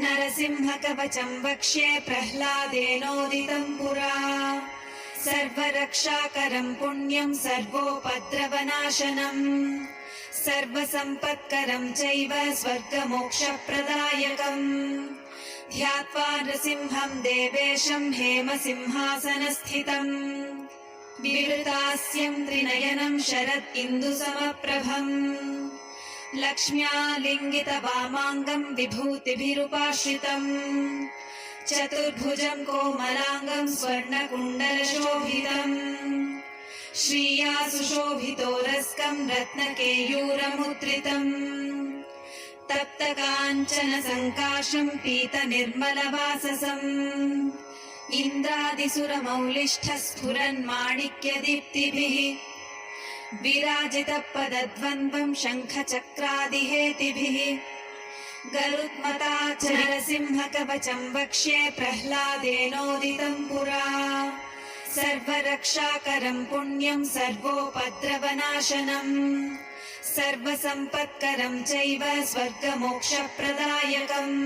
नरसिंहकवचं वक्ष्ये प्रह्लादेनोदितं पुरा सर्वरक्षाकरं पुण्यं सर्वोपद्रवनाशनम् सर्वसम्पत्करं चैव स्वर्गमोक्षप्रदायकम् ध्यात्वा नृसिंहं देवेशं हेमसिंहासनस्थितम् विवृतास्यं त्रिनयनं शरत् इन्दुसमप्रभम् लक्ष्म्यालिङ्गितवामाङ्गं विभूतिभिरुपाश्रितम् चतुर्भुजं कोमलाङ्गं स्वर्णकुण्डलशोभितम् श्रिया सुशोभितोरस्कं रत्नकेयूरमुद्रितम् तप्तकाञ्चन सङ्काशं पीतनिर्मलवाससम् इन्द्रादिसुरमौलिष्ठः स्फुरन्माणिक्यदीप्तिभिः विराजितपदद्वन्द्वं शङ्खचक्रादिहेतिभिः गरुत्मता च नरसिंहकवचं वक्ष्ये प्रह्लादेनोदितं पुरा सर्वरक्षाकरं पुण्यं सर्वोपद्रवनाशनम् सर्वसम्पत्करं चैव स्वर्गमोक्षप्रदायकम्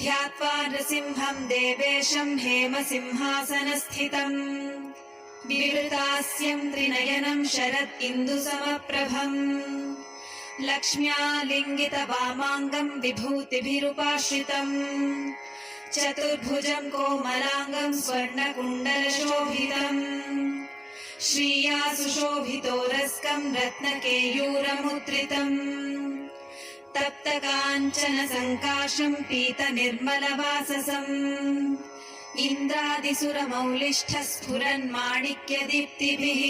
ध्यात्वा नृसिंहं देवेशं हेमसिंहासनस्थितम् विवृतास्यं त्रिनयनं शरत् इन्दुसमप्रभम् लक्ष्म्यालिङ्गितवामाङ्गं विभूतिभिरुपाश्रितम् चतुर्भुजं कोमलाङ्गं स्वर्णकुण्डलशोभितम् श्रिया सुशोभितोरस्कं रत्नकेयूरमुद्रितम् तप्तकाञ्चन सङ्काशं पीतनिर्मलवाससम् इन्द्रादिसुरमौलिष्ठः स्फुरन्माणिक्यदीप्तिभिः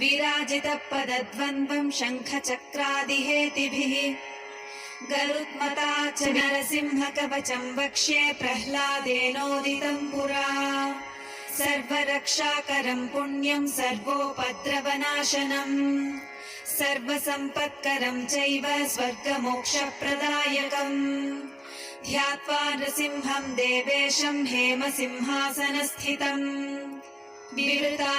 विराजितपदद्वन्द्वं शङ्खचक्रादिहेतिभिः गरुत्मता च नरसिंहकवचं वक्ष्ये प्रह्लादेनोदितं पुरा सर्वरक्षाकरं पुण्यं सर्वोपद्रवनाशनम् सर्वसम्पत्करं चैव स्वर्गमोक्षप्रदायकम् ध्यात्वा नृसिंहं देवेशं हेमसिंहासनस्थितम् विवृता